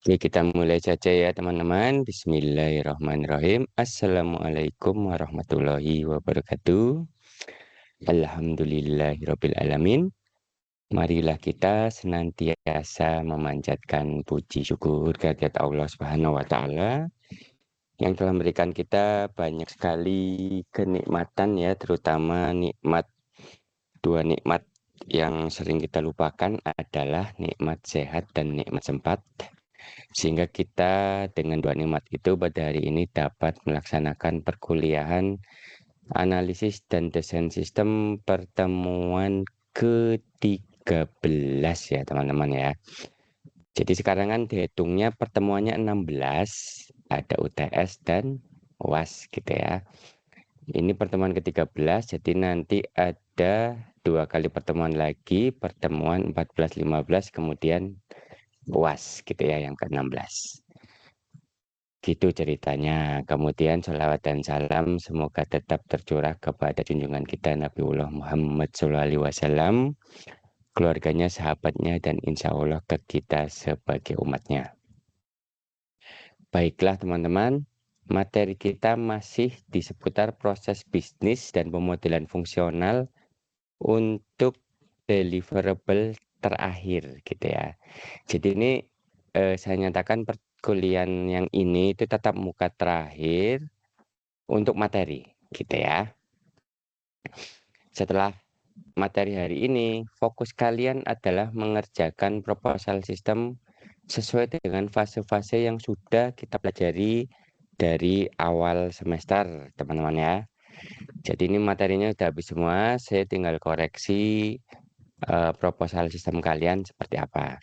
Oke, kita mulai saja ya teman-teman. Bismillahirrahmanirrahim. Assalamualaikum warahmatullahi wabarakatuh. Alhamdulillahirabbil alamin. Marilah kita senantiasa memanjatkan puji syukur kehadirat Allah Subhanahu wa taala yang telah memberikan kita banyak sekali kenikmatan ya, terutama dua nikmat yang sering kita lupakan adalah nikmat sehat dan nikmat sempat. Sehingga kita dengan dua nikmat itu pada hari ini dapat melaksanakan perkuliahan analisis dan desain sistem pertemuan ke-13 ya teman-teman ya. Jadi sekarang kan dihitungnya pertemuannya 16, ada UTS dan UAS gitu ya. Ini pertemuan ke-13, jadi nanti ada 2 kali pertemuan lagi, pertemuan 14-15, kemudian UAS gitu ya yang ke-16. Gitu ceritanya. Kemudian sholawat dan salam semoga tetap tercurah kepada junjungan kita Nabiullah Muhammad SAW, keluarganya, sahabatnya, dan insya Allah ke kita sebagai umatnya. Baiklah teman-teman, materi kita masih di seputar proses bisnis dan pemodelan fungsional untuk deliverable terakhir gitu ya. Jadi ini saya nyatakan perkuliahan yang ini itu tatap muka terakhir untuk materi gitu ya. Setelah materi hari ini, fokus kalian adalah mengerjakan proposal sistem sesuai dengan fase-fase yang sudah kita pelajari dari awal semester, teman-teman ya. Jadi ini materinya udah habis semua, saya tinggal koreksi proposal sistem kalian seperti apa.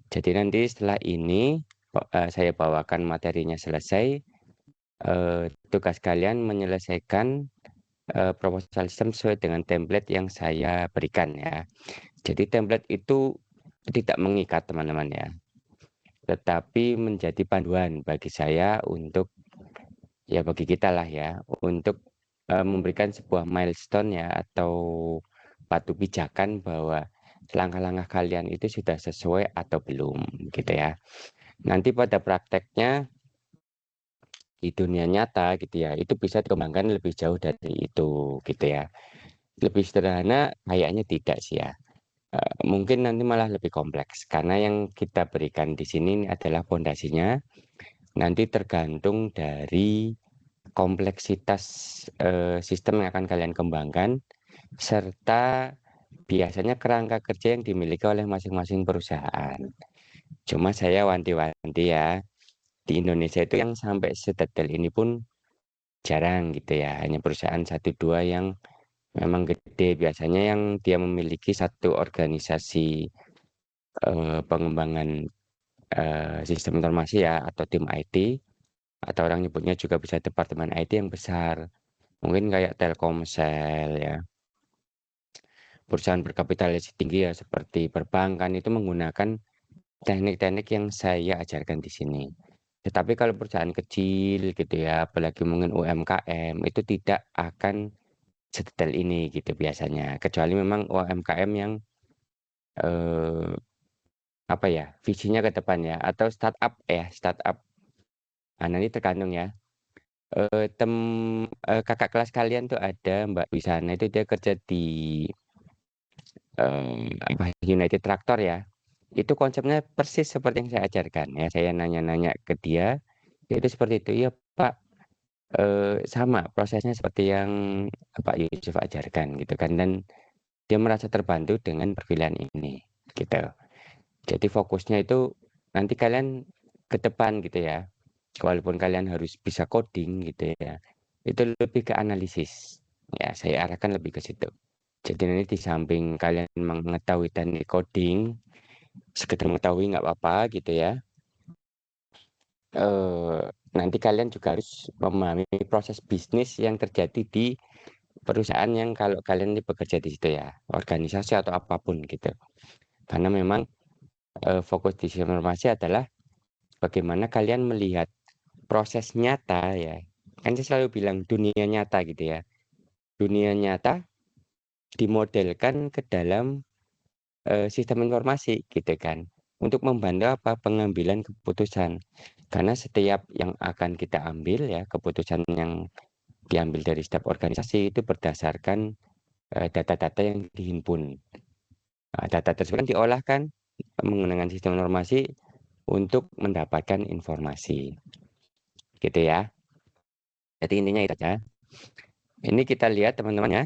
Jadi nanti setelah ini saya bawakan materinya selesai, tugas kalian menyelesaikan proposal sistem sesuai dengan template yang saya berikan ya. Jadi template itu tidak mengikat teman-teman ya, tetapi menjadi panduan bagi saya untuk ya bagi kita lah ya untuk memberikan sebuah milestone ya atau batu pijakan bahwa langkah-langkah kalian itu sudah sesuai atau belum gitu ya. Nanti pada prakteknya di dunia nyata gitu ya, itu bisa dikembangkan lebih jauh dari itu gitu ya. Lebih sederhana kayaknya tidak sih ya. Mungkin nanti malah lebih kompleks karena yang kita berikan di sini adalah fondasinya. Nanti tergantung dari kompleksitas sistem yang akan kalian kembangkan serta biasanya kerangka kerja yang dimiliki oleh masing-masing perusahaan. Cuma saya wanti-wanti ya, di Indonesia itu yang sampai sedetail ini pun jarang gitu ya. Hanya perusahaan satu dua yang memang gede, biasanya yang dia memiliki satu organisasi pengembangan sistem informasi ya atau tim IT, atau orang nyebutnya juga bisa departemen IT yang besar. Mungkin kayak Telkomsel ya. Perusahaan berkapitalisasi tinggi ya seperti perbankan itu menggunakan teknik-teknik yang saya ajarkan di sini. Tetapi kalau perusahaan kecil gitu ya, apalagi mungkin UMKM itu tidak akan sedetail ini gitu biasanya. Kecuali memang UMKM yang eh, apa ya, visinya ke depan ya, atau startup ya, startup. Nah, nanti tergantung ya. Kakak kelas kalian tuh ada Mbak di sana itu dia kerja di United Tractor ya. Itu konsepnya persis seperti yang saya ajarkan ya. Saya nanya-nanya ke dia, itu seperti itu. Ya Pak, sama prosesnya seperti yang Pak Yusuf ajarkan gitu kan. Dan dia merasa terbantu dengan perkuliahan ini gitu. Jadi fokusnya itu nanti kalian ke depan gitu ya. Walaupun kalian harus bisa coding gitu ya. Itu lebih ke analisis. Ya, saya arahkan lebih ke situ. Jadi nanti di samping kalian mengetahui teknik coding, sekedar mengetahui nggak apa-apa gitu ya. Nanti kalian juga harus memahami proses bisnis yang terjadi di perusahaan yang kalau kalian ini bekerja di situ ya, organisasi atau apapun gitu. Karena memang fokus di sistem informasi adalah bagaimana kalian melihat proses nyata ya. Kan saya selalu bilang dunia nyata gitu ya. Dunia nyata dimodelkan ke dalam sistem informasi gitu kan. untuk membantu apa? Pengambilan keputusan. Karena setiap yang akan kita ambil ya, keputusan yang diambil dari setiap organisasi itu berdasarkan data-data yang dihimpun. Nah, data tersebut kan diolah kan menggunakan sistem informasi untuk mendapatkan informasi. Gitu ya. Jadi intinya itu aja. Ini kita lihat teman-teman ya.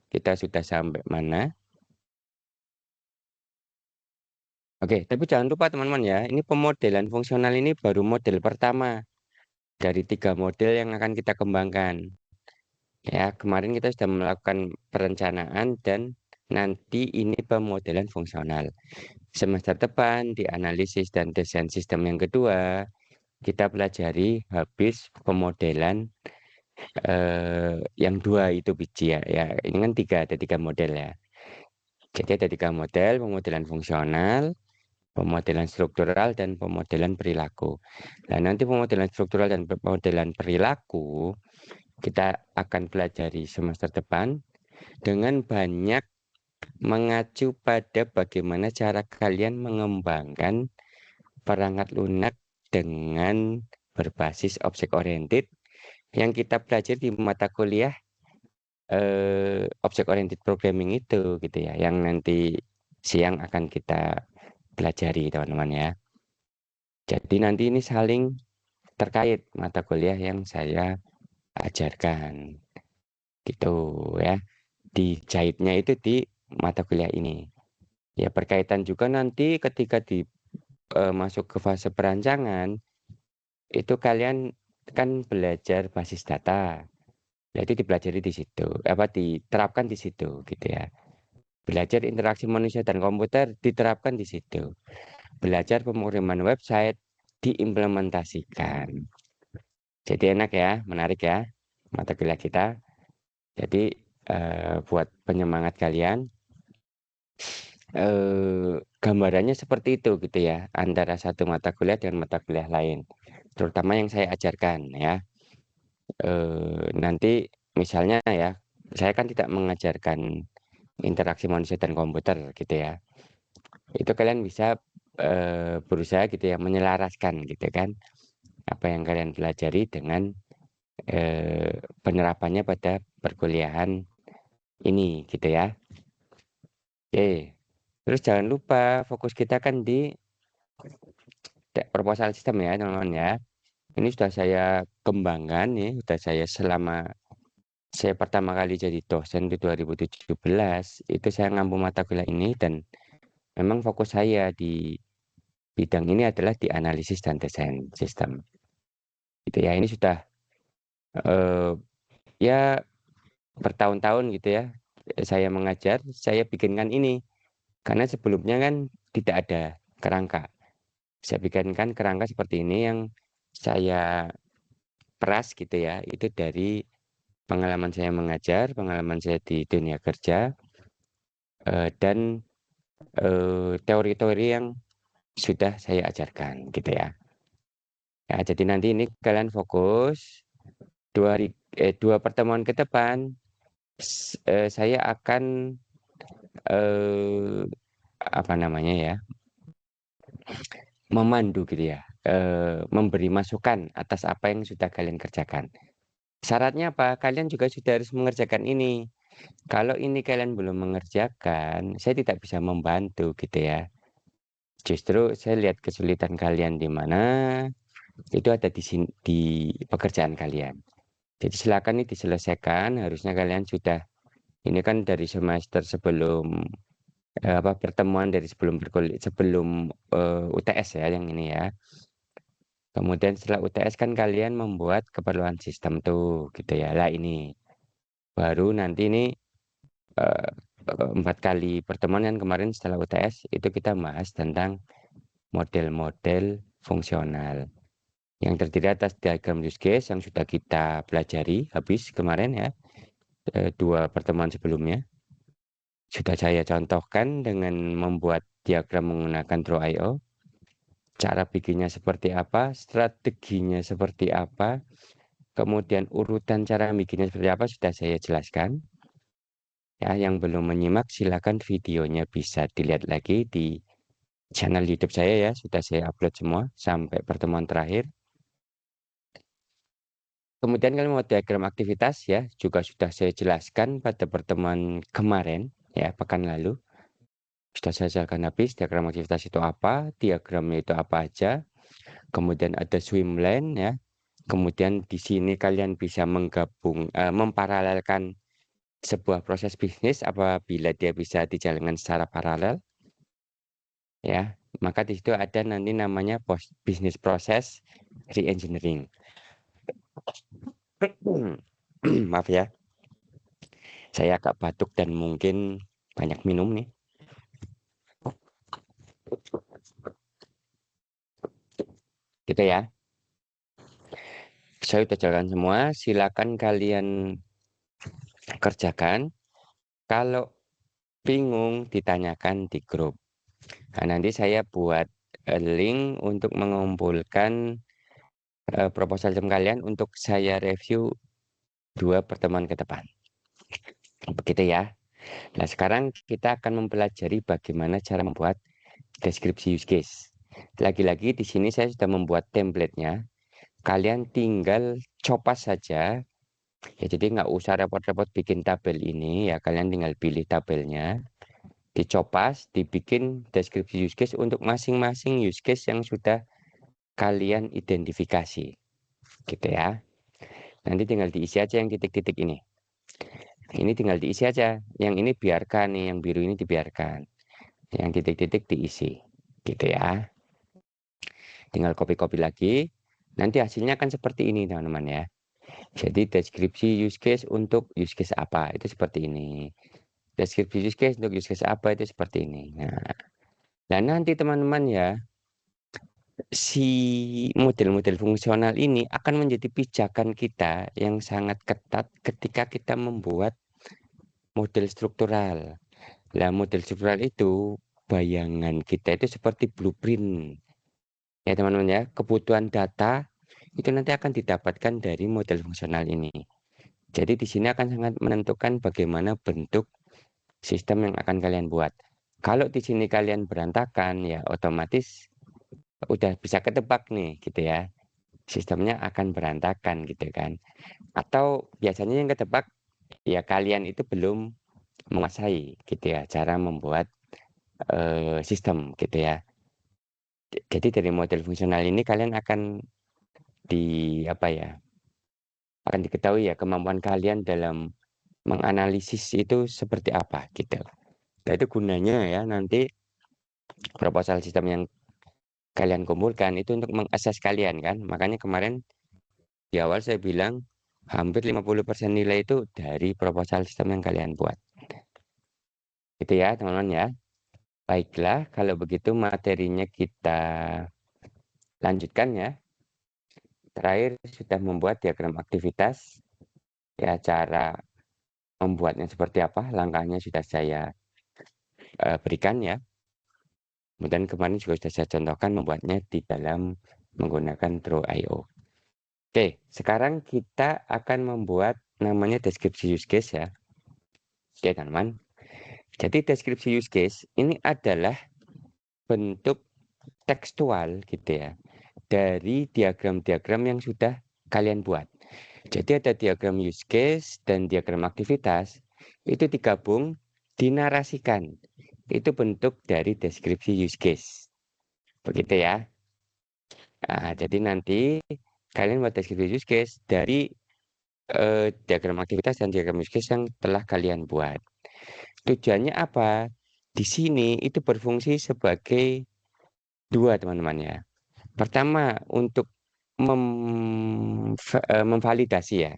Kita sudah sampai mana? Oke, tapi jangan lupa teman-teman ya, ini pemodelan fungsional ini baru model pertama dari 3 model yang akan kita kembangkan. Ya, kemarin kita sudah melakukan perencanaan dan nanti ini pemodelan fungsional. Semester depan di analisis dan desain sistem yang kedua, kita pelajari habis pemodelan yang 2 itu biji ya. Ya, ini kan ada 3 model ya. Jadi ada 3 model, pemodelan fungsional, pemodelan struktural, dan pemodelan perilaku. Nah, nanti pemodelan struktural dan pemodelan perilaku kita akan pelajari semester depan dengan banyak mengacu pada bagaimana cara kalian mengembangkan perangkat lunak dengan berbasis object oriented yang kita pelajari di mata kuliah object oriented programming itu gitu ya, yang nanti siang akan kita pelajari teman-teman ya. Jadi nanti ini saling terkait mata kuliah yang saya ajarkan gitu ya. Dijahitnya itu di mata kuliah ini. Ya berkaitan juga nanti ketika masuk ke fase perancangan itu kalian kan belajar basis data. Nah, itu dipelajari di situ, apa diterapkan di situ gitu ya. Belajar interaksi manusia dan komputer diterapkan di situ. Belajar pemrograman website diimplementasikan. Jadi enak ya, menarik ya mata kuliah kita. Jadi buat penyemangat kalian, gambarannya seperti itu gitu ya, antara satu mata kuliah dengan mata kuliah lain. Terutama yang saya ajarkan ya. Nanti misalnya ya, saya kan tidak mengajarkan interaksi manusia dan komputer gitu ya. Itu kalian bisa berusaha gitu ya menyelaraskan gitu kan apa yang kalian pelajari dengan penerapannya pada perkuliahan ini gitu ya. Oke. Terus jangan lupa fokus kita kan di proposal system ya teman-teman ya. Ini sudah saya kembangkan nih, sudah saya selama saya pertama kali jadi dosen di 2017, itu saya ngampu mata kuliah ini dan memang fokus saya di bidang ini adalah di analisis dan desain sistem. Gitu ya, ini sudah eh, ya bertahun-tahun gitu ya. Saya mengajar, saya bikinkan ini karena sebelumnya kan tidak ada kerangka. Saya bikinkan kerangka seperti ini yang saya peras gitu ya. Itu dari pengalaman saya mengajar, pengalaman saya di dunia kerja, dan teori-teori yang sudah saya ajarkan gitu ya. Ya, jadi nanti ini kalian fokus 2 pertemuan ke depan saya akan eh, apa namanya ya, memandu gitu ya, memberi masukan atas apa yang sudah kalian kerjakan. Syaratnya apa? Kalian juga sudah harus mengerjakan ini. Kalau ini kalian belum mengerjakan, saya tidak bisa membantu gitu ya. Justru saya lihat kesulitan kalian di mana, itu ada di sini, di pekerjaan kalian. Jadi silakan ini diselesaikan. Harusnya kalian sudah ini kan dari semester sebelum apa pertemuan dari sebelum sebelum UTS ya yang ini ya. Kemudian setelah UTS kan kalian membuat keperluan sistem tuh gitu ya. Lah ini baru nanti ini 4 kali pertemuan yang kemarin setelah UTS itu kita bahas tentang model-model fungsional yang terdiri atas diagram use case yang sudah kita pelajari habis kemarin ya, 2 pertemuan sebelumnya. Sudah saya contohkan dengan membuat diagram menggunakan Draw.io. Cara bikinnya seperti apa, strateginya seperti apa, kemudian urutan cara bikinnya seperti apa sudah saya jelaskan. Ya, yang belum menyimak silakan videonya bisa dilihat lagi di channel YouTube saya ya, sudah saya upload semua sampai pertemuan terakhir. Kemudian kalian mau diagram aktivitas ya, juga sudah saya jelaskan pada pertemuan kemarin ya, pekan lalu. Sudah saya jelaskan habis diagram aktivitas itu apa, diagramnya itu apa aja. Kemudian ada swim lane ya. Kemudian di sini kalian bisa memparalelkan sebuah proses bisnis apabila dia bisa dijalankan secara paralel ya. Maka di situ ada nanti namanya business process reengineering. Maaf ya, saya agak batuk dan mungkin banyak minum nih. Gitu ya. Saya sudah jalan semua, silakan kalian kerjakan. Kalau bingung ditanyakan di grup. Nah, nanti saya buat link untuk mengumpulkan proposal jam kalian untuk saya review 2 pertemuan ke depan. Begitu ya. Nah, sekarang kita akan mempelajari bagaimana cara membuat deskripsi use case. Lagi-lagi di sini saya sudah membuat template-nya. Kalian tinggal copas saja. Ya, jadi nggak usah repot-repot bikin tabel ini ya. Kalian tinggal pilih tabelnya, dicopas, dibikin deskripsi use case untuk masing-masing use case yang sudah kalian identifikasi. Gitu ya. Nanti tinggal diisi aja yang titik-titik ini. Ini tinggal diisi aja. Yang ini biarkan nih, yang biru ini dibiarkan. Yang titik-titik diisi. Gitu ya. Tinggal copy-copy lagi. Nanti hasilnya akan seperti ini teman-teman ya. Jadi deskripsi use case untuk use case apa itu seperti ini. Deskripsi use case untuk use case apa itu seperti ini. Nah, dan nanti teman-teman ya, si model-model fungsional ini akan menjadi pijakan kita yang sangat ketat ketika kita membuat model struktural. Nah, model struktural itu bayangan kita itu seperti blueprint. Ya teman-teman ya, kebutuhan data itu nanti akan didapatkan dari model fungsional ini. Jadi di sini akan sangat menentukan bagaimana bentuk sistem yang akan kalian buat. Kalau di sini kalian berantakan ya otomatis udah bisa ketebak nih gitu ya. Sistemnya akan berantakan gitu kan. Atau biasanya yang ketebak ya kalian itu belum menguasai gitu ya cara membuat sistem gitu ya. Jadi dari model fungsional ini kalian akan di apa ya? Akan diketahui ya kemampuan kalian dalam menganalisis itu seperti apa gitu. Nah, itu gunanya ya nanti proposal sistem yang kalian kumpulkan itu untuk mengakses kalian kan. Makanya kemarin di awal saya bilang hampir 50% nilai itu dari proposal sistem yang kalian buat. Itu ya teman-teman ya. Baiklah, kalau begitu materinya kita lanjutkan ya. Terakhir sudah membuat diagram aktivitas. Ya, cara membuatnya seperti apa, langkahnya sudah saya berikan ya. Kemudian kemarin juga sudah saya contohkan membuatnya di dalam menggunakan Draw.io. Oke, sekarang kita akan membuat namanya deskripsi use case ya. Oke, teman-teman. Jadi deskripsi use case ini adalah bentuk tekstual gitu ya dari diagram-diagram yang sudah kalian buat. Jadi ada diagram use case dan diagram aktivitas itu digabung, dinarasikan. Itu bentuk dari deskripsi use case. Begitu ya. Nah, jadi nanti kalian buat deskripsi use case dari diagram aktivitas dan diagram use case yang telah kalian buat. Tujuannya apa? Di sini itu berfungsi sebagai dua teman-teman ya. Pertama untuk memvalidasi ya.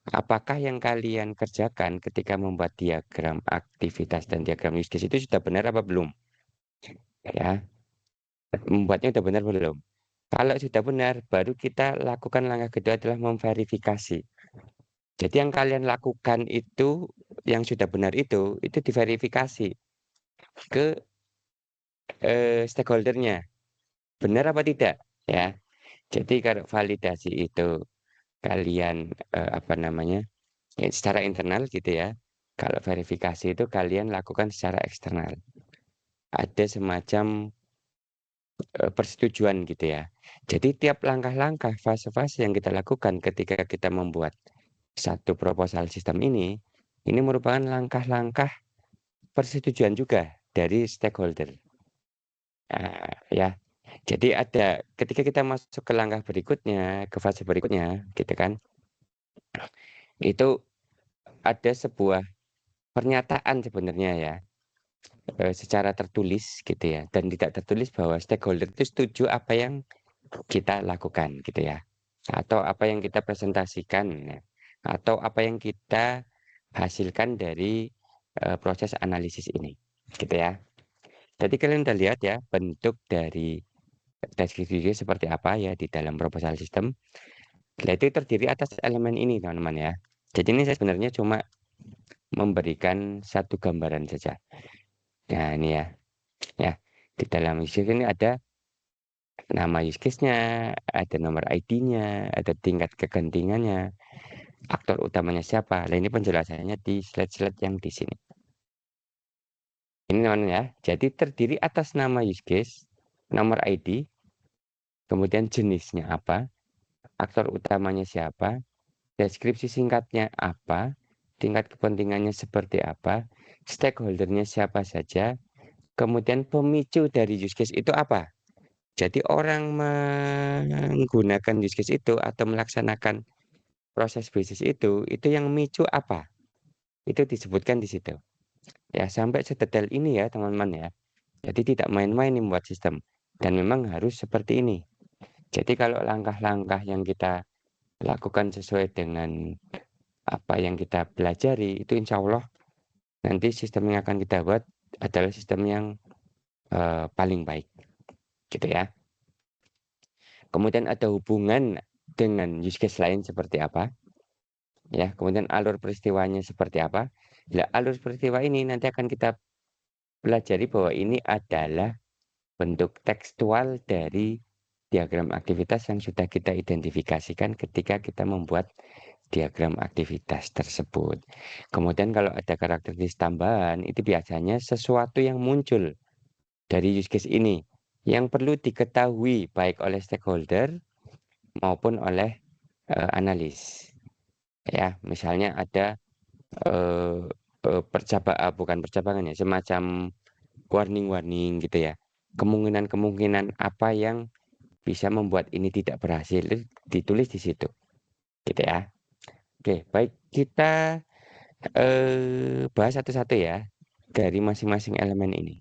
Apakah yang kalian kerjakan ketika membuat diagram aktivitas dan diagram use case itu sudah benar apa belum? Ya, membuatnya sudah benar belum? Kalau sudah benar, baru kita lakukan langkah kedua adalah memverifikasi. Jadi yang kalian lakukan itu, yang sudah benar itu diverifikasi ke stakeholdernya. Benar apa tidak? Ya. Jadi kalau validasi itu kalian apa namanya? Ya, secara internal gitu ya. Kalau verifikasi itu kalian lakukan secara eksternal. Ada semacam persetujuan gitu ya. Jadi tiap langkah-langkah, fase-fase yang kita lakukan ketika kita membuat satu proposal sistem ini merupakan langkah-langkah persetujuan juga dari stakeholder. Ya. Jadi ada ketika kita masuk ke langkah berikutnya, ke fase berikutnya, gitu kan, itu ada sebuah pernyataan sebenarnya ya, secara tertulis gitu ya, dan tidak tertulis bahwa stakeholder itu setuju apa yang kita lakukan gitu ya, atau apa yang kita presentasikan ya, atau apa yang kita hasilkan dari proses analisis ini, gitu ya. Jadi kalian udah lihat ya bentuk dari deskripsi seperti apa ya di dalam proposal system. Nah, itu terdiri atas elemen ini teman-teman ya. Jadi ini saya sebenarnya cuma memberikan satu gambaran saja. Nah ini ya, ya di dalam use case ini ada nama use case-nya, ada nomor ID-nya, ada tingkat kegentingannya, aktor utamanya siapa. Nah ini penjelasannya di slide-slide yang di sini. Ini teman ya. Jadi terdiri atas nama use case, nomor ID, kemudian jenisnya apa, aktor utamanya siapa, deskripsi singkatnya apa, tingkat kepentingannya seperti apa, stakeholdernya siapa saja, kemudian pemicu dari use case itu apa. Jadi orang menggunakan use case itu atau melaksanakan proses bisnis itu yang memicu apa? Itu disebutkan di situ. Ya, sampai sedetail ini ya, teman-teman ya. Jadi tidak main-main membuat sistem. Dan memang harus seperti ini. Jadi kalau langkah-langkah yang kita lakukan sesuai dengan apa yang kita pelajari, itu insya Allah nanti sistem yang akan kita buat adalah sistem yang paling baik. Gitu ya. Kemudian ada hubungan dengan use case lain seperti apa. Ya, kemudian alur peristiwanya seperti apa. Nah, alur peristiwa ini nanti akan kita pelajari bahwa ini adalah bentuk tekstual dari diagram aktivitas yang sudah kita identifikasikan ketika kita membuat diagram aktivitas tersebut. Kemudian kalau ada karakteristik tambahan, itu biasanya sesuatu yang muncul dari use case ini yang perlu diketahui baik oleh stakeholder maupun oleh analis. Ya, misalnya ada eh, bukan percabangan ya, semacam warning-warning gitu ya. Kemungkinan-kemungkinan apa yang bisa membuat ini tidak berhasil itu ditulis di situ, gitu ya. Oke, baik kita bahas satu-satu ya dari masing-masing elemen ini.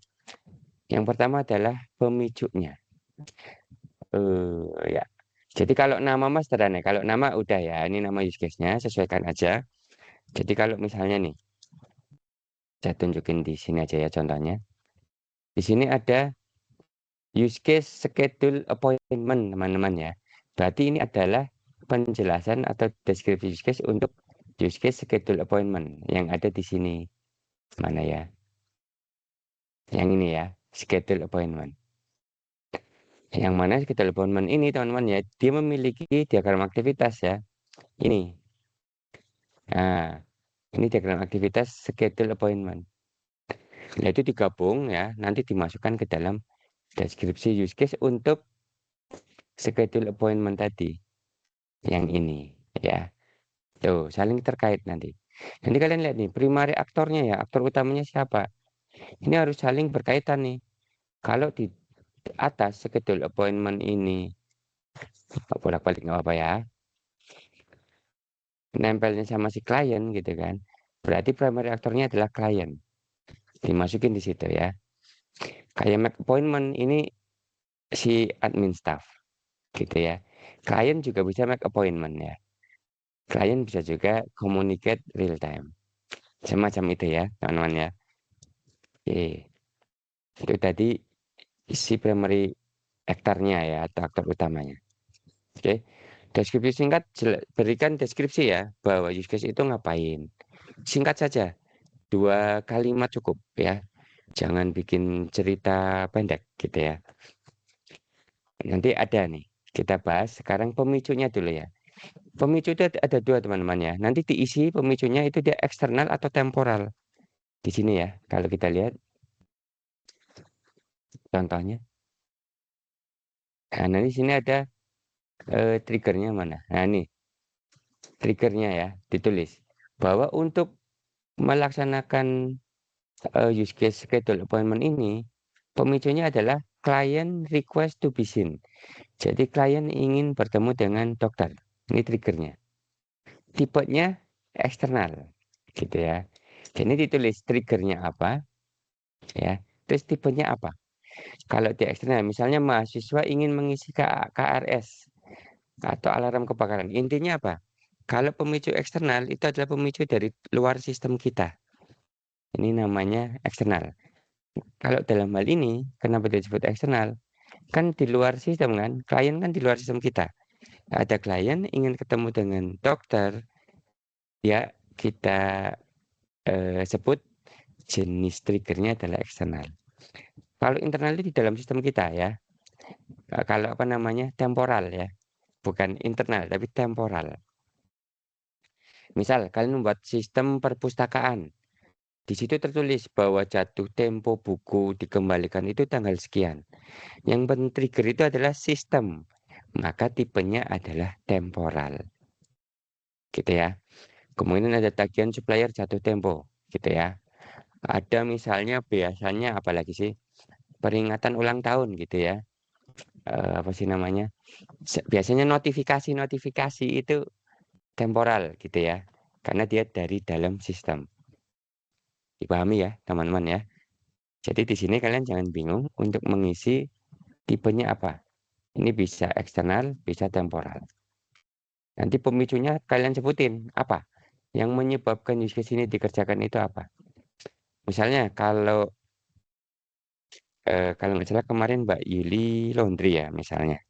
Yang pertama adalah pemicunya. Ya. Jadi kalau nama Mas sederhana, kalau nama udah ya, ini nama use case-nya, sesuaikan aja. Jadi kalau misalnya nih, saya tunjukin di sini aja ya contohnya. Di sini ada use case schedule appointment teman-teman ya. Berarti ini adalah penjelasan atau deskripsi use case untuk use case schedule appointment yang ada di sini. Mana ya? Yang ini ya, schedule appointment. Yang mana schedule appointment ini teman-teman ya, dia memiliki diagram aktivitas ya. Ini. Nah, ini diagram aktivitas schedule appointment. Nah, itu digabung ya, nanti dimasukkan ke dalam deskripsi use case untuk schedule appointment tadi. Yang ini ya. Tuh, saling terkait nanti. Nanti kalian lihat nih, primary aktornya ya, aktor utamanya siapa? Ini harus saling berkaitan nih. Kalau di atas schedule appointment ini, bolak-balik nggak apa ya, nempelnya sama si klien gitu kan. Berarti primary aktornya adalah klien. Dimasukin di situ ya. Kayak make appointment ini si admin staff gitu ya. Klien juga bisa make appointment ya. Klien bisa juga communicate real time. Semacam itu ya, teman-teman ya. Oke. Itu tadi si primary aktornya ya atau aktor utamanya. Oke. Deskripsi singkat berikan deskripsi ya bahwa use case itu ngapain. Singkat saja, 2 kalimat cukup ya. Jangan bikin cerita pendek gitu ya. Nanti ada nih, kita bahas sekarang pemicunya dulu ya. Pemicu itu ada dua teman-teman ya. Nanti diisi pemicunya itu dia eksternal atau temporal. Di sini ya, kalau kita lihat contohnya. Nah, di sini ada triggernya mana? Nah, ini triggernya ya, ditulis bahwa untuk melaksanakan use case schedule appointment ini, pemicunya adalah client request to be seen. Jadi klien ingin bertemu dengan dokter. Ini triggernya. Tipenya eksternal, gitu ya. Jadi ditulis triggernya apa, ya. Terus tipenya apa? Kalau di eksternal, misalnya mahasiswa ingin mengisi KRS atau alarm kebakaran. Intinya apa? Kalau pemicu eksternal itu adalah pemicu dari luar sistem kita. Ini namanya eksternal. Kalau dalam hal ini, kenapa disebut eksternal? Kan di luar sistem kan, klien kan di luar sistem kita. Ada klien ingin ketemu dengan dokter, ya kita sebut jenis triggernya adalah eksternal. Kalau internal itu di dalam sistem kita ya. Kalau apa namanya temporal ya, bukan internal tapi temporal. Misal kalian membuat sistem perpustakaan, di situ tertulis bahwa jatuh tempo buku dikembalikan itu tanggal sekian. Yang men-trigger itu adalah sistem, maka tipenya adalah temporal, gitu ya. Kemudian ada tagihan supplier jatuh tempo, gitu ya. Ada misalnya biasanya apalagi sih peringatan ulang tahun gitu ya. Apa sih namanya? Biasanya notifikasi-notifikasi itu temporal gitu ya. Karena dia dari dalam sistem. Dipahami ya, teman-teman ya. Jadi di sini kalian jangan bingung untuk mengisi tipenya apa. Ini bisa eksternal, bisa temporal. Nanti pemicunya kalian sebutin apa? Yang menyebabkan use case ini dikerjakan itu apa? Misalnya kalau nggak salah kemarin Mbak Yuli laundry ya misalnya.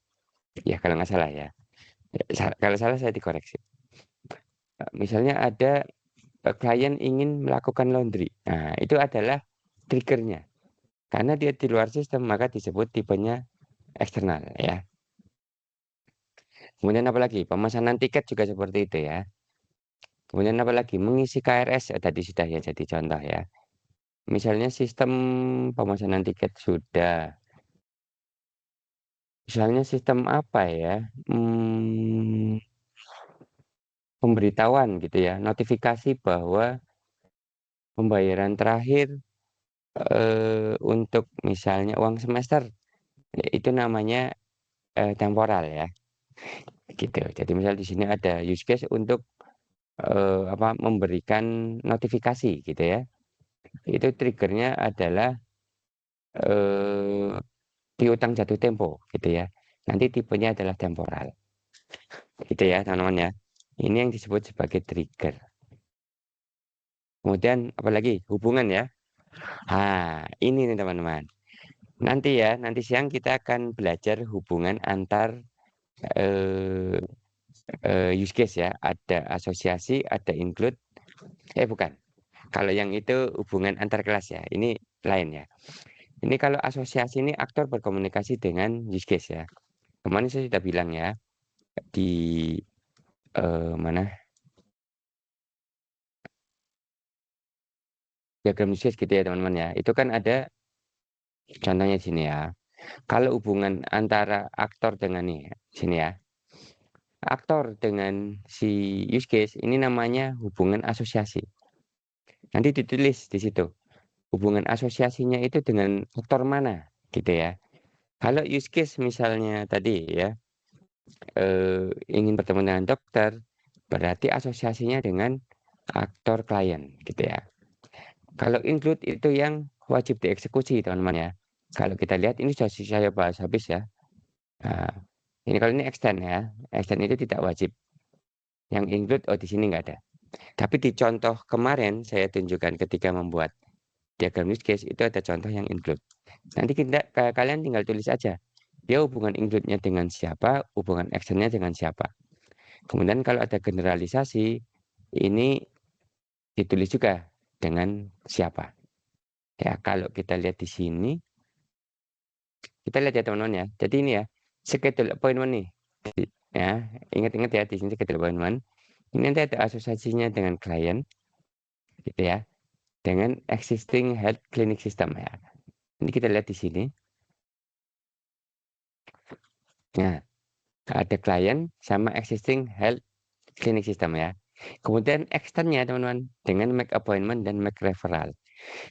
Ya kalau nggak salah ya. Kalau salah saya dikoreksi. Misalnya ada klien ingin melakukan laundry. Nah, itu adalah triggernya. Karena dia di luar sistem, maka disebut tipenya eksternal ya. Kemudian apa lagi? Pemesanan tiket juga seperti itu ya. Kemudian apa lagi? Mengisi KRS, tadi sudah ya jadi contoh ya. Misalnya sistem pemesanan tiket sudah. Misalnya sistem apa ya? Pemberitahuan gitu ya, notifikasi bahwa pembayaran terakhir untuk misalnya uang semester itu namanya temporal ya, gitu. Jadi misal di sini ada use case untuk apa memberikan notifikasi gitu ya. Itu triggernya adalah eh, piutang jatuh tempo gitu ya. Nanti tipenya adalah temporal. Gitu ya, teman-teman ya. Ini yang disebut sebagai trigger. Kemudian apalagi hubungan ya. Ini nih teman-teman. Nanti ya, nanti siang kita akan belajar hubungan antar eh, use case ya. Ada asosiasi, ada include. Bukan. Kalau yang itu hubungan antar kelas ya. Ini lain ya. Ini kalau asosiasi ini aktor berkomunikasi dengan use case ya. Kemarin saya sudah bilang ya di mana diagram use case gitu ya teman-teman ya. Itu kan ada contohnya di sini ya. Kalau hubungan antara aktor dengan nih sini ya. Aktor dengan si use case ini namanya hubungan asosiasi. Nanti ditulis di situ. Hubungan asosiasinya itu dengan aktor mana gitu ya. Kalau use case misalnya tadi ya ingin bertemu dengan dokter, berarti asosiasinya dengan aktor klien gitu ya. Kalau include itu yang wajib dieksekusi teman-teman ya. Kalau kita lihat ini sudah saya bahas habis ya. Nah, ini kalau ini extend ya. Extend itu tidak wajib. Yang include di sini nggak ada. Tapi di contoh kemarin saya tunjukkan ketika membuat diagram use case itu ada contoh yang include. Nanti kalian tinggal tulis aja. Dia hubungan include-nya dengan siapa, hubungan extend-nya dengan siapa. Kemudian kalau ada generalisasi, ini ditulis juga dengan siapa. Ya, kalau kita lihat di sini, kita lihat ya teman-teman ya. Jadi ini ya, schedule appointment nih. Ya, ingat-ingat ya di sini schedule appointment. Ini nanti ada asosiasinya dengan klien, gitu ya, dengan existing health clinic system ya. Ini kita lihat di sini. Nah, ada klien sama existing health clinic system ya. Kemudian externnya teman-teman dengan make appointment dan make referral.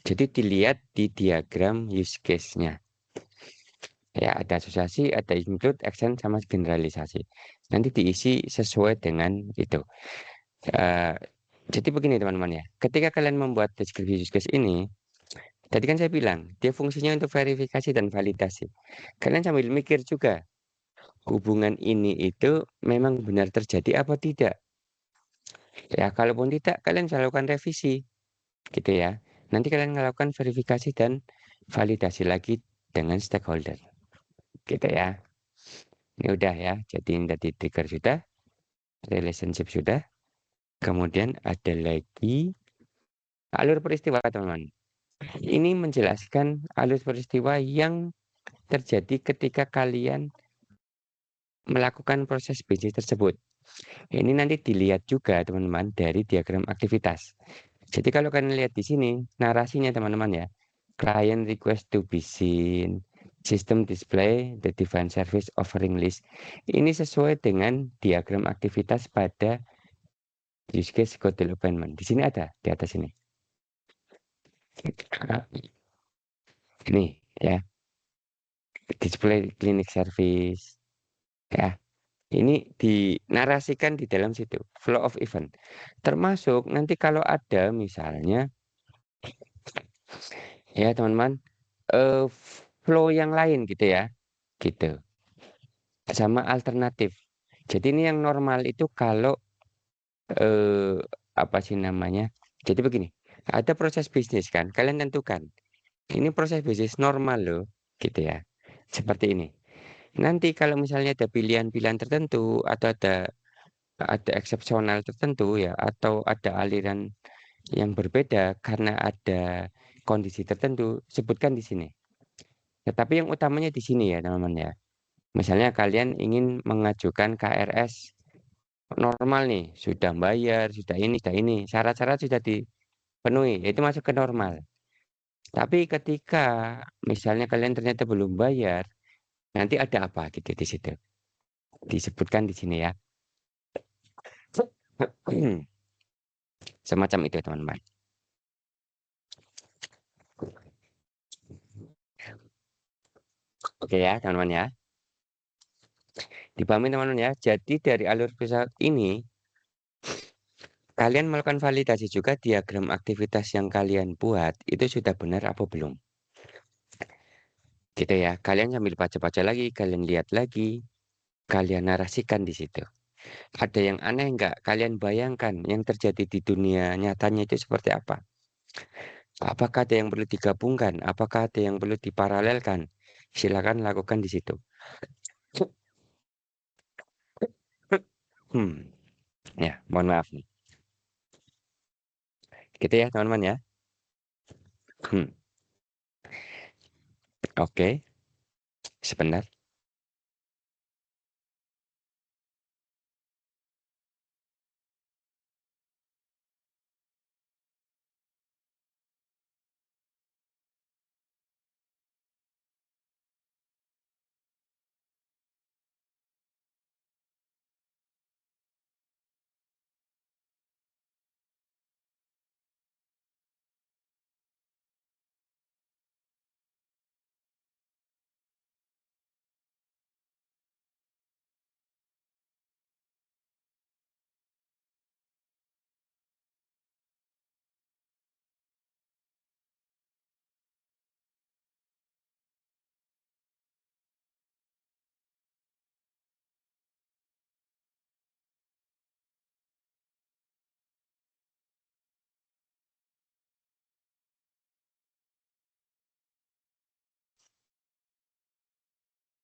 Jadi dilihat di diagram use case-nya. Ya, ada asosiasi, ada include, extend, sama generalisasi. Nanti diisi sesuai dengan itu. Eh, jadi begini teman-teman ya. Ketika kalian membuat deskripsi use case ini, tadi kan saya bilang, dia fungsinya untuk verifikasi dan validasi. Kalian sambil mikir juga, hubungan ini itu memang benar terjadi apa tidak? Ya, kalaupun tidak, kalian bisa lakukan revisi, gitu ya. Nanti kalian melakukan verifikasi dan validasi lagi dengan stakeholder, gitu ya. Ini udah ya, jadi ini tadi trigger sudah, relationship sudah, kemudian ada lagi alur peristiwa, teman-teman. Ini menjelaskan alur peristiwa yang terjadi ketika kalian melakukan proses bisnis tersebut. Ini nanti dilihat juga, teman-teman, dari diagram aktivitas. Jadi kalau kalian lihat di sini, narasinya teman-teman ya, client request to be seen, system display, the defined service offering list. Ini sesuai dengan diagram aktivitas pada use case code development. Di sini ada, di atas ini. Ini ya, display clinic service. Ya, ini dinarasikan di dalam situ, flow of event. Termasuk nanti kalau ada misalnya, ya teman-teman, flow yang lain gitu ya, gitu. Sama alternatif. Jadi ini yang normal itu kalau eh, apa sih namanya? Jadi begini, ada proses bisnis kan, kalian tentukan. Ini proses bisnis normal loh, gitu ya. Seperti ini. Nanti kalau misalnya ada pilihan-pilihan tertentu atau ada eksepsional tertentu ya, atau ada aliran yang berbeda karena ada kondisi tertentu, sebutkan di sini. Tetapi yang utamanya di sini ya, teman-teman ya. Misalnya kalian ingin mengajukan KRS normal nih, sudah bayar, sudah ini, syarat-syarat sudah dipenuhi, itu masuk ke normal. Tapi ketika misalnya kalian ternyata belum bayar, nanti ada apa gitu di situ. Disebutkan di sini ya. Semacam itu teman-teman. Oke ya teman-teman ya. Dipahami teman-teman ya. Jadi dari alur pesawat ini, kalian melakukan validasi juga diagram aktivitas yang kalian buat itu sudah benar apa belum. Gitu ya. Kalian sambil baca-baca lagi, kalian lihat lagi, kalian narasikan di situ. Ada yang aneh enggak? Kalian bayangkan yang terjadi di dunia nyatanya itu seperti apa? Apakah ada yang perlu digabungkan? Apakah ada yang perlu diparalelkan? Silakan lakukan di situ. Hmm, ya, mohon maaf nih. Gitu ya, teman-teman ya. Hmm, oke, sebentar.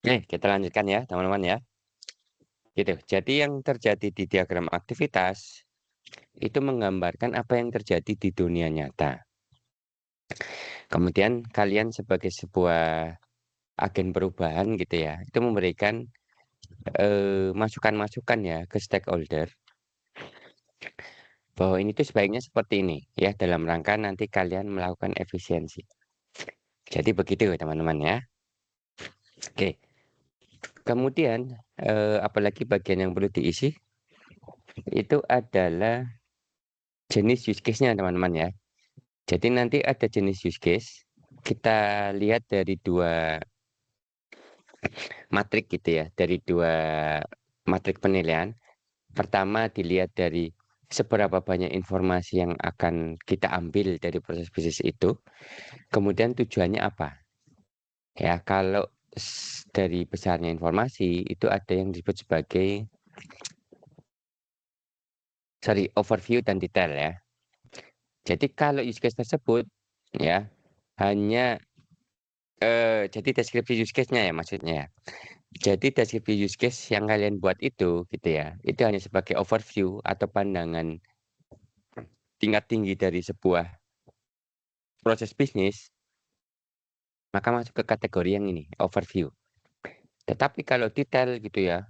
Kita lanjutkan ya, teman-teman ya. Gitu. Jadi yang terjadi di diagram aktivitas itu menggambarkan apa yang terjadi di dunia nyata. Kemudian kalian sebagai sebuah agen perubahan gitu ya, itu memberikan masukan-masukan ya ke stakeholder bahwa ini tuh sebaiknya seperti ini ya dalam rangka nanti kalian melakukan efisiensi. Jadi begitu teman-teman ya. Oke. Kemudian, apalagi bagian yang perlu diisi, itu adalah jenis use case-nya teman-teman ya. Jadi nanti ada jenis use case, kita lihat dari 2 matrik gitu ya, dari 2 matrik penilaian. Pertama dilihat dari seberapa banyak informasi yang akan kita ambil dari proses bisnis itu, kemudian tujuannya apa. Ya, kalau dari besarnya informasi itu ada yang disebut sebagai overview dan detail ya. Jadi kalau use case tersebut ya hanya jadi deskripsi use case-nya ya maksudnya ya. Jadi deskripsi use case yang kalian buat itu gitu ya, itu hanya sebagai overview atau pandangan tingkat tinggi dari sebuah proses bisnis, maka masuk ke kategori yang ini, overview. Tetapi kalau detail gitu ya,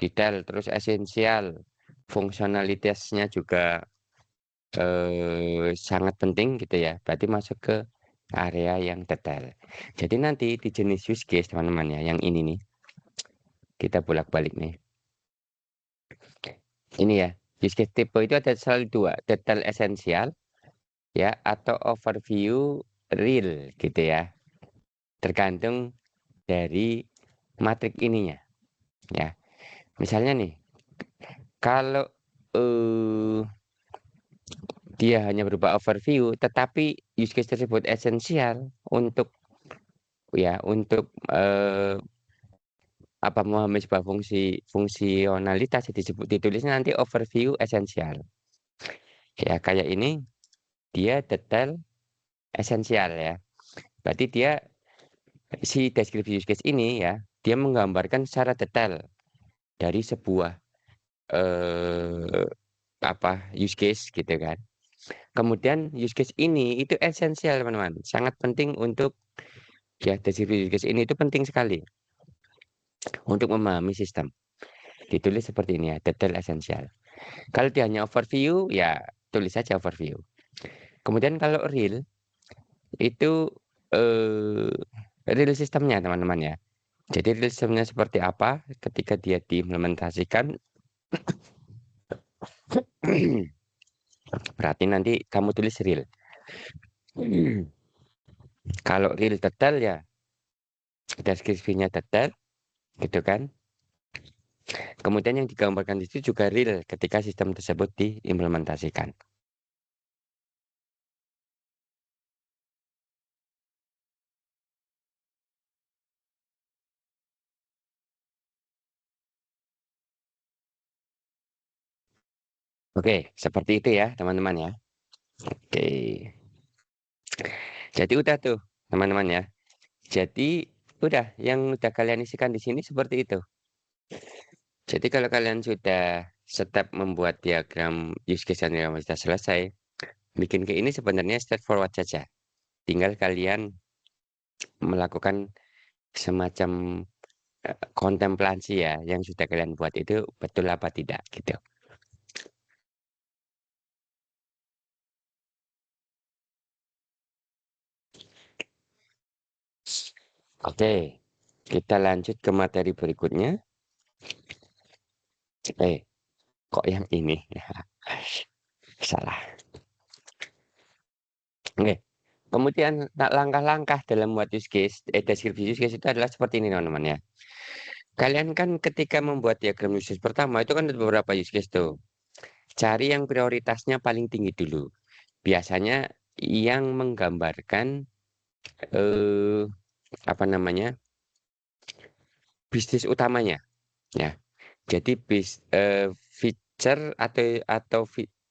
detail terus esensial, fungsionalitasnya juga sangat penting gitu ya, berarti masuk ke area yang detail. Jadi nanti di jenis use case teman-teman ya, yang ini nih, kita bolak-balik nih. Ini ya, use case tipe itu ada selalu 2, detail esensial ya atau overview real gitu ya. Tergantung dari matrik ininya ya. Misalnya nih, kalau dia hanya berupa overview tetapi use case tersebut esensial untuk untuk memahami sebuah fungsionalitas ditulisnya nanti overview esensial. Ya kayak ini dia detail esensial ya. Berarti dia si deskripsi use case ini ya, dia menggambarkan secara detail dari sebuah eh use case gitu kan. Kemudian use case ini itu esensial teman-teman, sangat penting untuk ya deskripsi use case ini itu penting sekali untuk memahami sistem. Ditulis seperti ini ya, detail esensial. Kalau dia hanya overview ya tulis saja overview. Kemudian kalau real itu eh real sistemnya teman-teman ya. Jadi real sistemnya seperti apa ketika dia diimplementasikan. Berarti nanti kamu tulis real. Kalau real detail ya deskripsinya detail gitu kan. Kemudian yang digambarkan di situ juga real ketika sistem tersebut diimplementasikan. Oke, seperti itu ya teman-teman ya. Oke. Jadi udah tuh teman-teman ya. Jadi udah yang udah kalian isikan di sini seperti itu. Jadi kalau kalian sudah step membuat diagram use case dan diagram sudah selesai, bikin ke ini sebenarnya straightforward saja. Tinggal kalian melakukan semacam kontemplasi ya yang sudah kalian buat itu betul apa tidak gitu. Oke, kita lanjut ke materi berikutnya. Kok yang ini? Salah. Oke. Kemudian langkah-langkah dalam membuat use case, deskripsi use case itu adalah seperti ini teman-teman ya. Kalian kan ketika membuat diagram use case pertama itu kan ada beberapa use case tuh. Cari yang prioritasnya paling tinggi dulu. Biasanya yang menggambarkan eh apa namanya? Bisnis utamanya ya. Jadi feature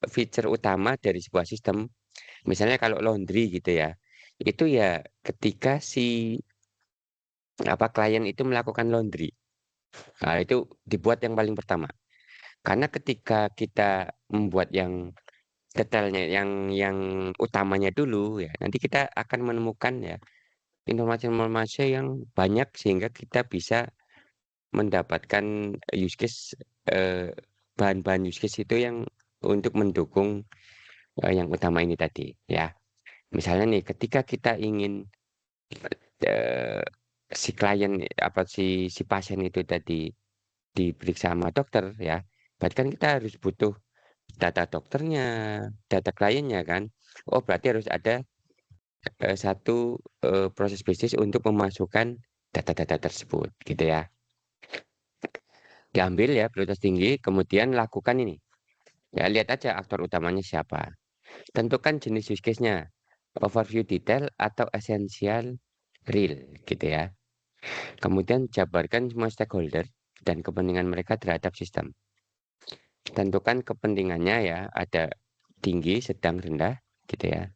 feature utama dari sebuah sistem, misalnya kalau laundry gitu ya, itu ya ketika si klien itu melakukan laundry. Nah, itu dibuat yang paling pertama. Karena ketika kita membuat yang detailnya, yang utamanya dulu ya, nanti kita akan menemukan ya informasi-informasi yang banyak sehingga kita bisa mendapatkan use case eh, bahan-bahan use case itu yang untuk mendukung yang utama ini tadi ya. Misalnya nih ketika kita ingin eh, si klien si pasien itu tadi diperiksa sama dokter ya, berarti kan kita harus butuh data dokternya, data kliennya kan. Oh, berarti harus ada satu proses bisnis untuk memasukkan data-data tersebut, gitu ya. Diambil ya prioritas tinggi, kemudian lakukan ini. Ya, lihat aja aktor utamanya siapa. Tentukan jenis use case-nya, overview detail atau essential real, gitu ya. Kemudian jabarkan semua stakeholder dan kepentingan mereka terhadap sistem. Tentukan kepentingannya ya, ada tinggi, sedang, rendah, gitu ya.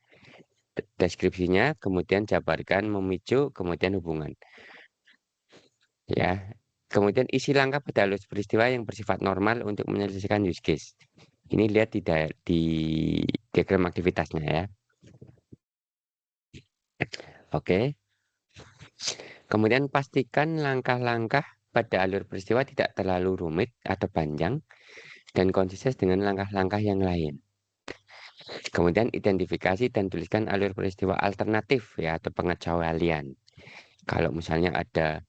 Deskripsinya, kemudian jabarkan, memicu, kemudian hubungan. Ya, kemudian isi langkah pada alur peristiwa yang bersifat normal untuk menyelesaikan use case. Ini lihat di diagram aktivitasnya ya. Oke. Kemudian pastikan langkah-langkah pada alur peristiwa tidak terlalu rumit atau panjang dan konsisten dengan langkah-langkah yang lain. Kemudian identifikasi dan tuliskan alur peristiwa alternatif ya atau pengecualian. Kalau misalnya ada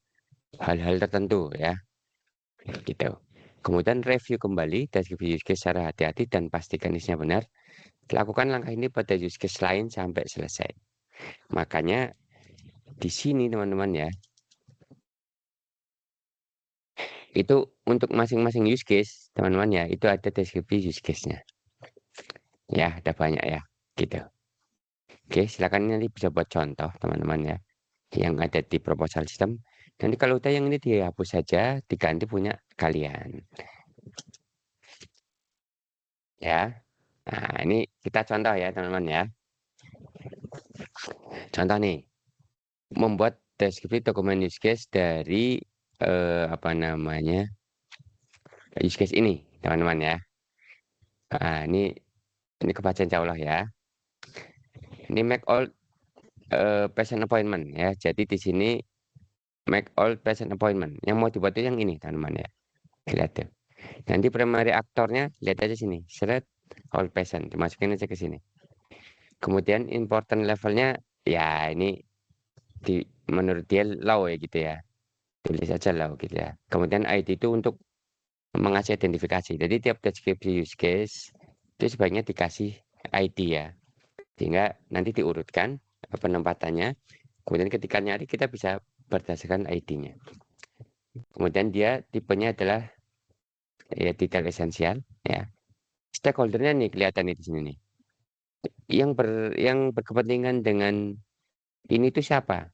hal-hal tertentu ya, gitu. Kemudian review kembali deskripsi use case secara hati-hati dan pastikan isinya benar. Lakukan langkah ini pada use case lain sampai selesai. Makanya di sini teman-teman ya, itu untuk masing-masing use case, teman-teman ya, itu ada deskripsi use case-nya. Ya, ada banyak ya, gitu. Oke, silakan nanti bisa buat contoh, teman-teman ya, yang ada di proposal system. Nanti kalau udah yang ini dihapus saja, diganti punya kalian. Ya, nah ini kita contoh ya, teman-teman ya. Contoh nih, membuat deskripsi dokumen use case dari apa namanya use case ini, teman-teman ya. Nah, ini kebaca insya Allah ya. Ini make all patient appointment ya. Jadi di sini make all patient appointment. Yang mau dibuat itu yang ini, teman-teman ya. Lihat tuh. Nanti primary aktornya lihat aja sini. Seret all patient dimasukin aja ke sini. Kemudian important levelnya ya ini menurut dia low ya gitu ya. Tulis aja low gitu ya. Kemudian ID itu untuk mengasih identifikasi. Jadi tiap deskripsi use case itu sebaiknya dikasih ID ya. Sehingga nanti diurutkan penempatannya. Kemudian ketika nyari kita bisa berdasarkan ID-nya. Kemudian dia tipenya adalah ya detail esensial ya. Stakeholdernya nih kelihatan nih di sini nih. Yang berkepentingan dengan ini tuh siapa?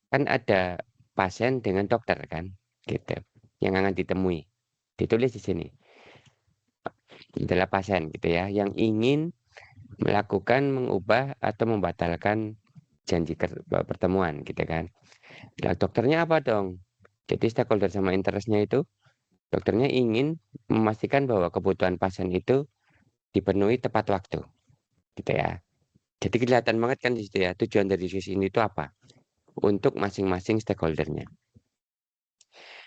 Kan ada pasien dengan dokter kan, gitu. Yang akan ditemui. Ditulis di sini. Adalah pasien gitu ya, yang ingin melakukan, mengubah atau membatalkan janji pertemuan gitu kan. Nah, dokternya apa dong? Jadi stakeholder sama interestnya itu, dokternya ingin memastikan bahwa kebutuhan pasien itu dipenuhi tepat waktu, gitu ya. Jadi kelihatan banget kan di situ ya, tujuan dari diskusi ini itu apa? Untuk masing-masing stakeholdernya.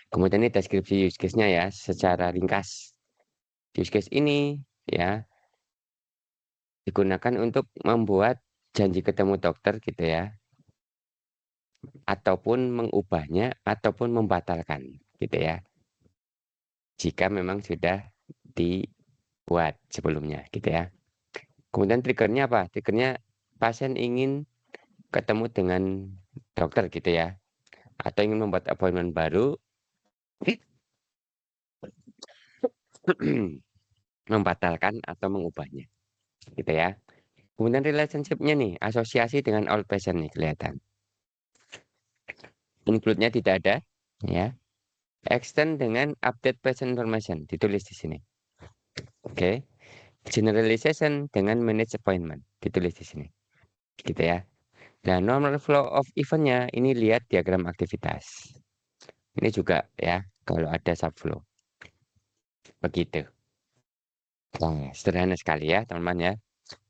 Kemudian ini deskripsi use case-nya ya, secara ringkas. Use case ini ya, digunakan untuk membuat janji ketemu dokter gitu ya, ataupun mengubahnya, ataupun membatalkan gitu ya. Jika memang sudah dibuat sebelumnya gitu ya. Kemudian triggernya apa? Triggernya pasien ingin ketemu dengan dokter gitu ya, atau ingin membuat appointment baru, membatalkan atau mengubahnya, gitu ya. Kemudian relationship-nya nih, asosiasi dengan all patient nih kelihatan. Include-nya tidak ada, ya. Extend dengan update patient information, ditulis di sini. Oke. Generalization dengan manage appointment, ditulis di sini. Gitu ya. Nah, normal flow of event-nya, ini lihat diagram aktivitas. Ini juga ya, kalau ada subflow. Begitu. Nah, sederhana sekali ya, teman-teman ya.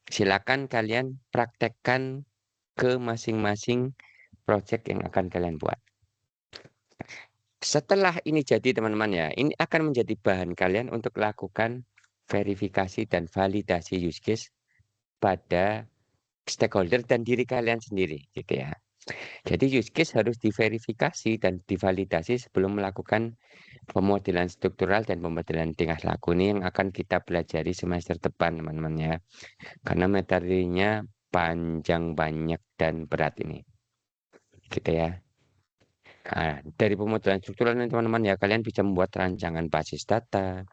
Silakan kalian praktekkan ke masing-masing project yang akan kalian buat. Setelah ini jadi teman-teman ya, ini akan menjadi bahan kalian untuk lakukan verifikasi dan validasi use case pada stakeholder dan diri kalian sendiri gitu ya. Jadi use case harus diverifikasi dan divalidasi sebelum melakukan pemodelan struktural dan pemodelan tingkah laku. Ini yang akan kita pelajari semester depan, teman-teman ya. Karena materinya panjang, banyak, dan berat ini. Gitu ya. Nah, dari pemodelan struktural nih teman-teman ya, kalian bisa membuat rancangan basis data,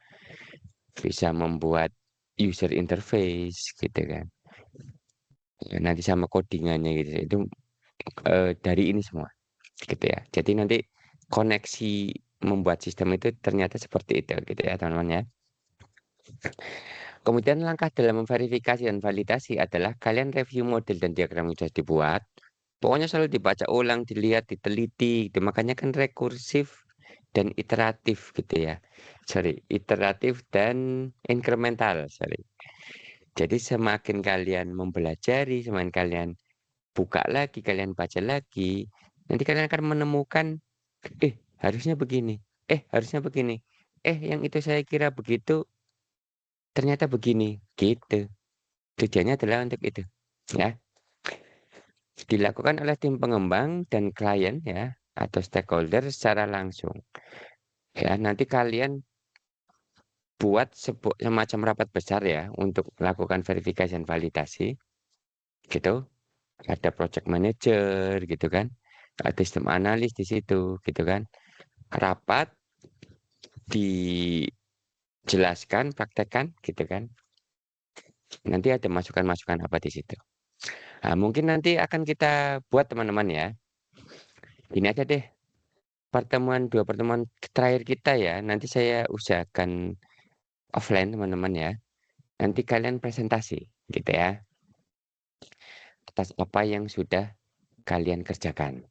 bisa membuat user interface gitu kan. Ya, nanti sama codingannya gitu. Itu dari ini semua gitu ya. Jadi nanti koneksi membuat sistem itu ternyata seperti itu gitu ya teman-teman ya. Kemudian langkah dalam memverifikasi dan validasi adalah kalian review model dan diagram yang sudah dibuat. Pokoknya selalu dibaca ulang, dilihat, diteliti gitu. Makanya kan rekursif dan iteratif gitu ya. Sorry, iteratif dan incremental, sorry. Jadi semakin kalian mempelajari, semakin kalian buka lagi, kalian baca lagi, nanti kalian akan menemukan, harusnya begini, harusnya begini, yang itu saya kira begitu, ternyata begini, gitu. Tujuannya adalah untuk itu, ya. Dilakukan oleh tim pengembang dan klien ya, atau stakeholder secara langsung. Ya, nanti kalian buat semacam rapat besar ya untuk melakukan verifikasi dan validasi, gitu. Ada project manager gitu kan, ada sistem analis di situ gitu kan. Rapat dijelaskan, praktekkan gitu kan. Nanti ada masukan-masukan apa di situ. Nah, mungkin nanti akan kita buat teman-teman ya. Ini aja deh dua pertemuan terakhir kita ya. Nanti saya usahakan offline teman-teman ya. Nanti kalian presentasi gitu ya. Atas apa yang sudah kalian kerjakan.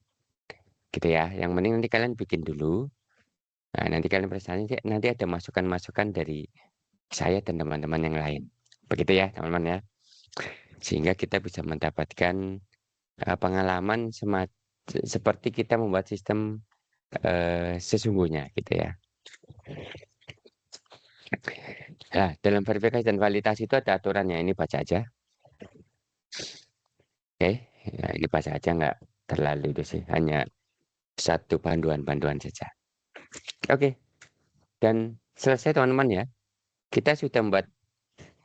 Gitu ya. Yang penting nanti kalian bikin dulu. Nah, nanti kalian presentasi, nanti ada masukan-masukan dari saya dan teman-teman yang lain. Begitu ya, teman-teman ya. Sehingga kita bisa mendapatkan pengalaman seperti kita membuat sistem sesungguhnya gitu ya. Nah, dalam verifikasi dan validasi itu ada aturannya. Ini baca aja. Oke, ya, ini baca aja nggak terlalu itu sih. Hanya satu panduan-panduan saja. Oke, dan selesai teman-teman ya. Kita sudah membuat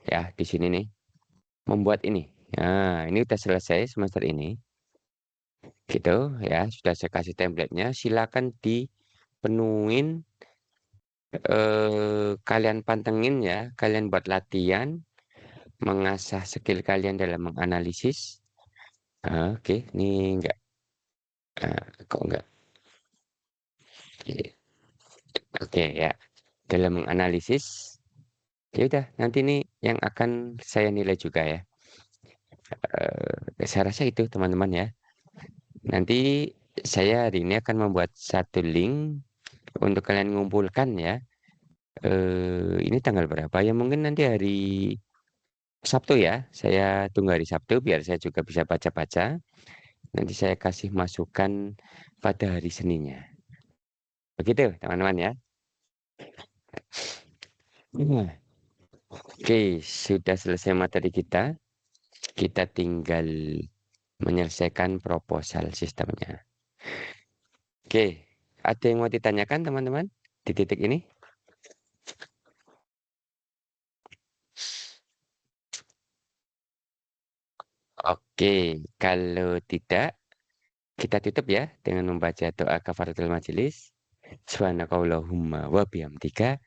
ya di sini nih. Membuat ini. Nah, ini udah selesai semester ini. Gitu ya, sudah saya kasih template-nya. Silakan dipenuhin, kalian pantengin ya, kalian buat latihan, mengasah skill kalian dalam menganalisis. Oke, ini enggak, kok enggak? Oke ya, dalam menganalisis, ya udah nanti ini yang akan saya nilai juga ya. Saya rasa itu teman-teman ya. Nanti saya hari ini akan membuat satu link untuk kalian ngumpulkan ya. Ini tanggal berapa ya? Mungkin nanti hari Sabtu ya. Saya tunggu hari Sabtu biar saya juga bisa baca-baca. Nanti saya kasih masukan pada hari Seninnya. Begitu, teman-teman ya. Nah, oke, sudah selesai materi kita. Kita tinggal menyelesaikan proposal sistemnya. Oke, ada yang mau ditanyakan, teman-teman, di titik ini? Oke, kalau tidak, kita tutup ya dengan membaca doa kafaratul majelis. Subhanakallahumma wa bihamdika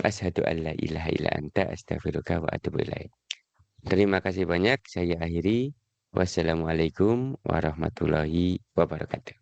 asyhadu an la ilaha illa anta astaghfiruka wa atubu ilaik. Terima kasih banyak. Saya akhiri. Wassalamualaikum warahmatullahi wabarakatuh.